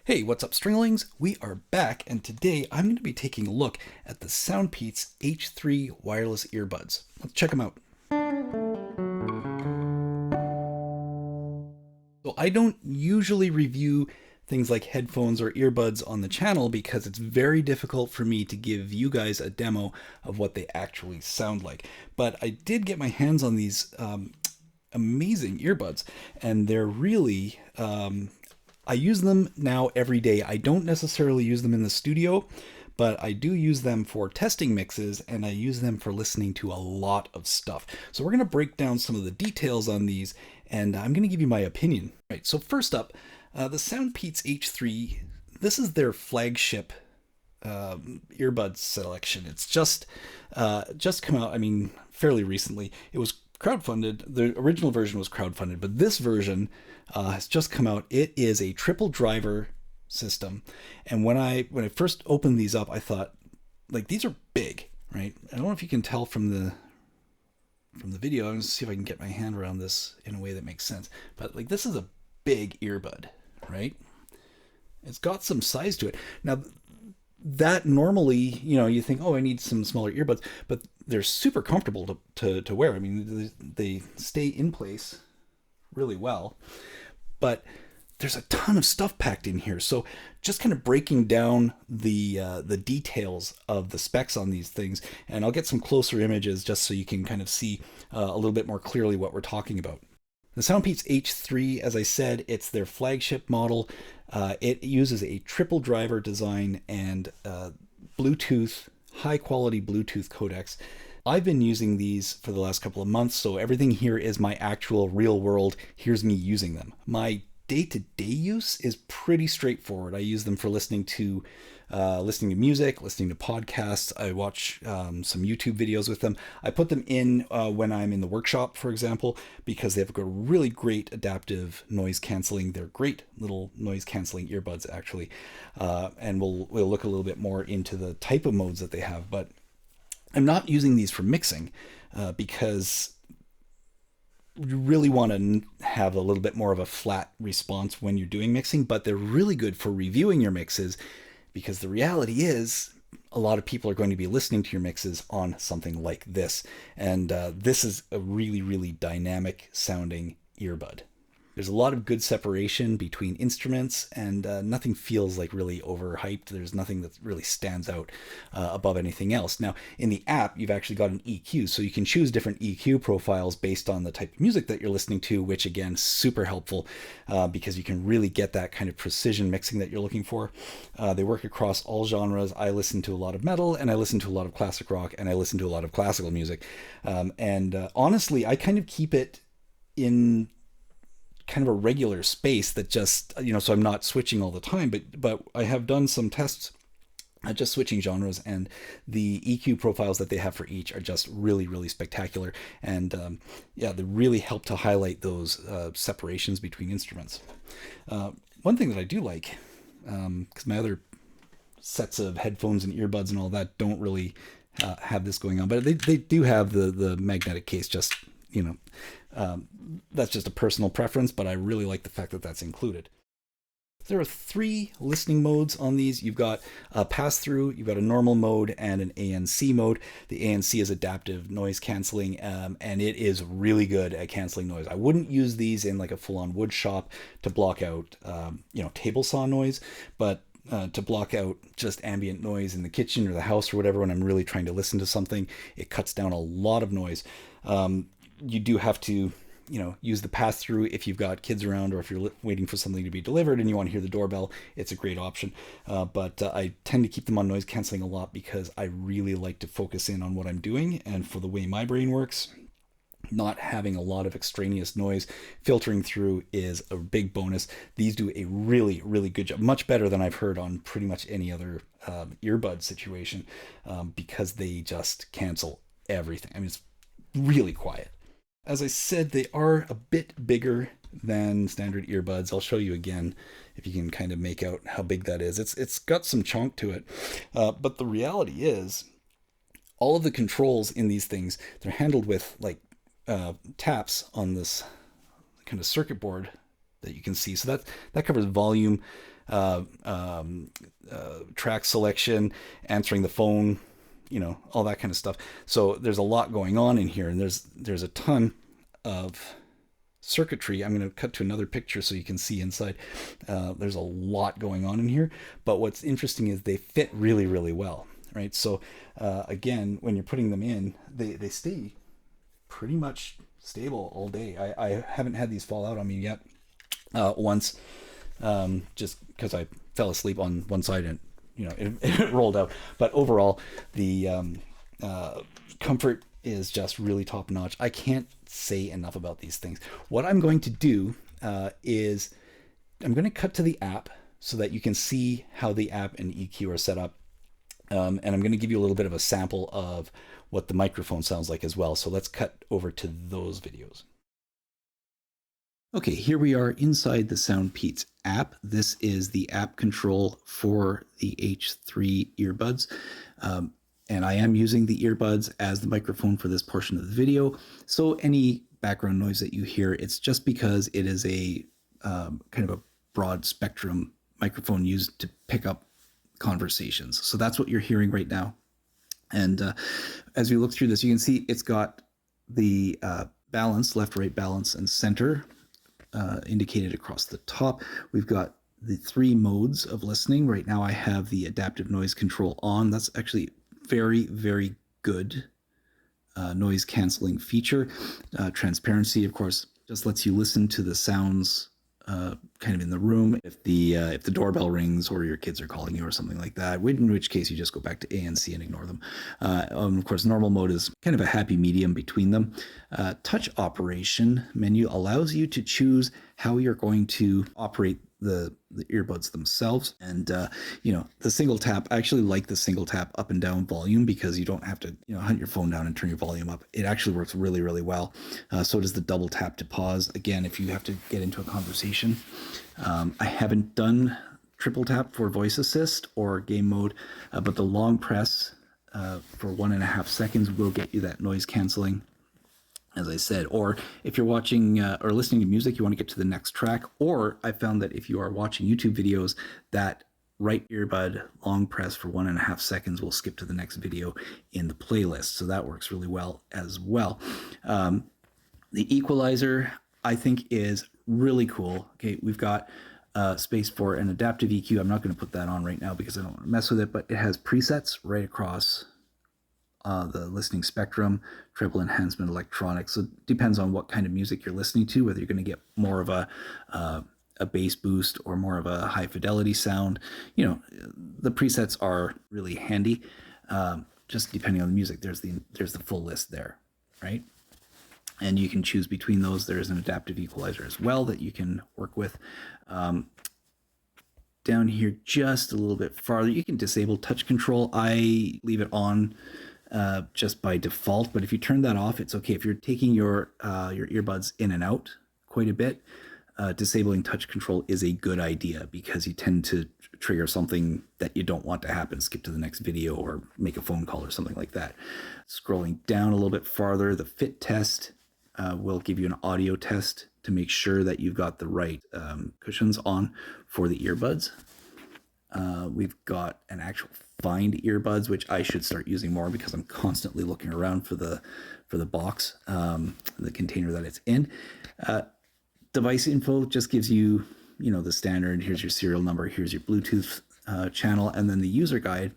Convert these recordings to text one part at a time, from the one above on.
Hey, what's up, Stringlings? We are back, and today I'm going to be taking a look at the SOUNDPEATS H3 wireless earbuds. Let's check them out. So I don't usually review things like headphones or earbuds on the channel because it's very difficult for me to give you guys a demo of what they actually sound like. But I did get my hands on these amazing earbuds, and they're really I use them now every day. I don't necessarily use them in the studio, but I do use them for testing mixes, and I use them for listening to a lot of stuff. So we're going to break down some of the details on these, and I'm going to give you my opinion. All right, so first up, the SOUNDPEATS H3, this is their flagship earbud selection. It's just come out, I mean, fairly recently. It was crowdfunded. The original version was crowdfunded, but this version has just come out. It is a triple driver system, and when I first opened these up, I thought, like, these are big, right? I don't know if you can tell from the video. I'm going to see if I can get my hand around this in a way that makes sense. But like, this is a big earbud, right? It's got some size to it. Now, that normally, you think, oh, I need some smaller earbuds, but they're super comfortable to wear. I mean, they stay in place really well, but there's a ton of stuff packed in here. So just kind of breaking down the details of the specs on these things, and I'll get some closer images just so you can kind of see a little bit more clearly what we're talking about. The SOUNDPEATS H3, as I said, it's their flagship model. It uses a triple driver design and Bluetooth, high quality Bluetooth codecs. I've been using these for the last couple of months, so everything here is my actual real world. Here's me using them. My day-to-day use is pretty straightforward. I use them for listening to music, listening to podcasts. I watch some YouTube videos with them. I put them in when I'm in the workshop, for example, because they've got really great adaptive noise canceling. They're great little noise canceling earbuds, actually. And we'll look a little bit more into the type of modes that they have. But I'm not using these for mixing because you really want to have a little bit more of a flat response when you're doing mixing, but they're really good for reviewing your mixes, because the reality is a lot of people are going to be listening to your mixes on something like this. And this is a really, really dynamic sounding earbud. There's a lot of good separation between instruments, and nothing feels like really overhyped. There's nothing that really stands out above anything else. Now, in the app, you've actually got an EQ, so you can choose different EQ profiles based on the type of music that you're listening to, which, again, super helpful because you can really get that kind of precision mixing that you're looking for. They work across all genres. I listen to a lot of metal, and I listen to a lot of classic rock, and I listen to a lot of classical music. Honestly, I kind of keep it in kind of a regular space that just, so I'm not switching all the time, but I have done some tests just switching genres, and the EQ profiles that they have for each are just really, really spectacular. And yeah, they really help to highlight those separations between instruments. One thing that I do like, because my other sets of headphones and earbuds and all that don't really have this going on, but they do have the magnetic case. Just, that's just a personal preference, but I really like the fact that that's included. There are 3 listening modes on these. You've got a pass-through, you've got a normal mode, and an ANC mode. The ANC is adaptive noise canceling, and it is really good at canceling noise. I wouldn't use these in like a full-on wood shop to block out, table saw noise, but to block out just ambient noise in the kitchen or the house or whatever when I'm really trying to listen to something, it cuts down a lot of noise. You do have to use the pass through if you've got kids around, or if you're waiting for something to be delivered and you want to hear the doorbell. It's a great option. But I tend to keep them on noise canceling a lot because I really like to focus in on what I'm doing. And for the way my brain works, not having a lot of extraneous noise filtering through is a big bonus. These do a really, really good job, much better than I've heard on pretty much any other earbud situation, because they just cancel everything. I mean, it's really quiet. As I said, they are a bit bigger than standard earbuds. I'll show you again if you can kind of make out how big that is. It's got some chunk to it, but the reality is all of the controls in these things, they're handled with like taps on this kind of circuit board that you can see. So that covers volume, track selection, answering the phone, all that kind of stuff. So there's a lot going on in here, and there's a ton of circuitry. I'm going to cut to another picture so you can see inside. There's a lot going on in here, but what's interesting is they fit really, really well, right? So again, when you're putting them in, they stay pretty much stable all day. I haven't had these fall out on me yet. Once, just because I fell asleep on one side and it rolled out. But overall, the comfort is just really top notch. I can't say enough about these things. What I'm going to do is I'm going to cut to the app so that you can see how the app and EQ are set up. And I'm going to give you a little bit of a sample of what the microphone sounds like as well. So let's cut over to those videos. Okay, here we are inside the SOUNDPEATS app. This is the app control for the H3 earbuds. And I am using the earbuds as the microphone for this portion of the video. So any background noise that you hear, it's just because it is a kind of a broad spectrum microphone used to pick up conversations. So that's what you're hearing right now. And as we look through this, you can see it's got the balance, left, right balance, and center indicated across the top. We've got the 3 modes of listening. Right now I have the adaptive noise control on. That's actually very, very good noise canceling feature. Transparency, of course, just lets you listen to the sounds kind of in the room. If the doorbell rings or your kids are calling you or something like that, in which case you just go back to A and C and ignore them. Of course, normal mode is kind of a happy medium between them. Touch operation menu allows you to choose how you're going to operate the earbuds themselves. And the single tap, I actually like the single tap up and down volume because you don't have to hunt your phone down and turn your volume up. It actually works really, really well. So does the double tap to pause, again, if you have to get into a conversation. I haven't done triple tap for voice assist or game mode, but the long press for 1.5 seconds will get you that noise canceling, as I said. Or if you're watching or listening to music, you want to get to the next track. Or I found that if you are watching YouTube videos, that right earbud long press for 1.5 seconds will skip to the next video in the playlist. So that works really well as well. The equalizer, I think, is really cool. Okay, we've got space for an adaptive EQ. I'm not going to put that on right now because I don't want to mess with it, but it has presets right across the listening spectrum, treble enhancement, electronics. So it depends on what kind of music you're listening to, whether you're going to get more of a bass boost or more of a high fidelity sound. The presets are really handy, just depending on the music. There's the full list there, right? And you can choose between those. There's an adaptive equalizer as well that you can work with. Down here just a little bit farther, you can disable touch control. I leave it on just by default, but if you turn that off, it's okay. If you're taking your earbuds in and out quite a bit, disabling touch control is a good idea because you tend to trigger something that you don't want to happen, skip to the next video or make a phone call or something like that. Scrolling down a little bit farther, the fit test will give you an audio test to make sure that you've got the right cushions on for the earbuds. We've got an actual find earbuds, which I should start using more because I'm constantly looking around for the box, the container that it's in. Device info just gives you, the standard. Here's your serial number. Here's your Bluetooth channel, and then the user guide,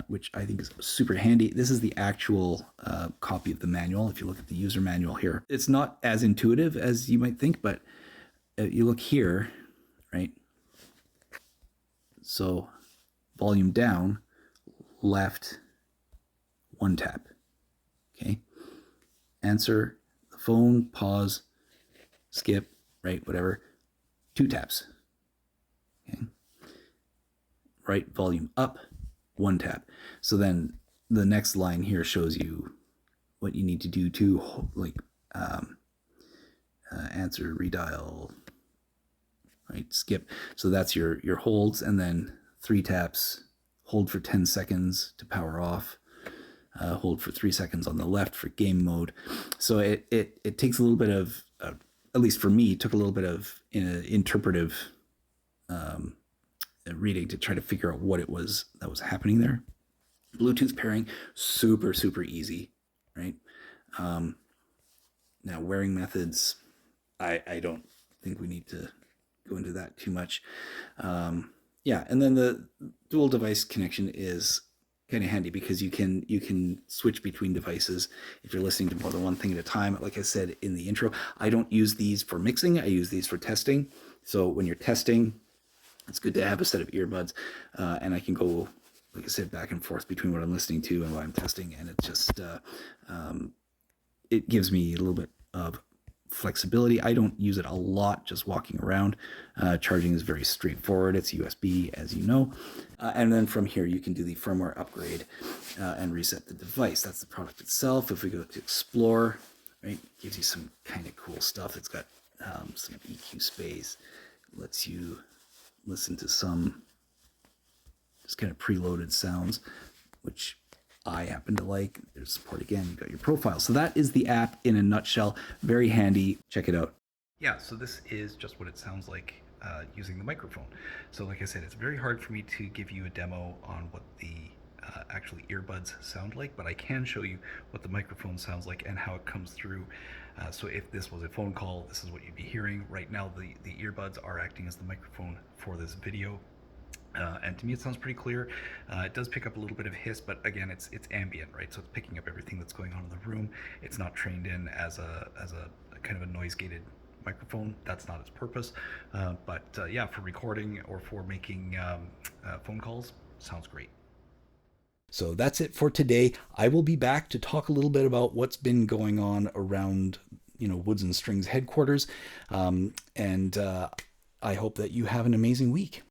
which I think is super handy. This is the actual copy of the manual. If you look at the user manual here, it's not as intuitive as you might think, but you look here, right? So volume down, left, 1 tap. Okay. Answer the phone, pause, skip, right, whatever, 2 taps. Okay. Right volume up, 1 tap. So then the next line here shows you what you need to do to answer, redial, right, skip. So that's your holds, and then 3 taps, hold for 10 seconds to power off, hold for 3 seconds on the left for game mode. So it takes a little bit of, at least for me, it took a little bit of interpretive reading to try to figure out what it was that was happening there. Bluetooth pairing, super, super easy, right? Um, Now, wearing methods, I don't think we need to go into that too much. Yeah, and then the dual device connection is kind of handy because you can switch between devices if you're listening to more than one thing at a time. Like I said in the intro, I don't use these for mixing. I use these for testing. So when you're testing, it's good to have a set of earbuds, and I can go, like I said, back and forth between what I'm listening to and what I'm testing, and it just it gives me a little bit of flexibility. I don't use it a lot just walking around. Charging is very straightforward. It's USB, as you know. And then from here, you can do the firmware upgrade and reset the device. That's the product itself. If we go to Explore, right, it gives you some kind of cool stuff. It's got some EQ space, lets you listen to some just kind of preloaded sounds, which I happen to like. There's support again. You've got your profile. So that is the app in a nutshell. Very handy. Check it out. Yeah, so this is just what it sounds like using the microphone. So like I said, it's very hard for me to give you a demo on what the actually earbuds sound like, but I can show you what the microphone sounds like and how it comes through. So if this was a phone call, this is what you'd be hearing. Right now, the earbuds are acting as the microphone for this video. And to me, it sounds pretty clear. It does pick up a little bit of hiss, but again, it's ambient, right? So it's picking up everything that's going on in the room. It's not trained in as a kind of a noise gated microphone. That's not its purpose. But yeah, for recording or for making phone calls, sounds great. So that's it for today. I will be back to talk a little bit about what's been going on around, Woods and Strings headquarters. And I hope that you have an amazing week.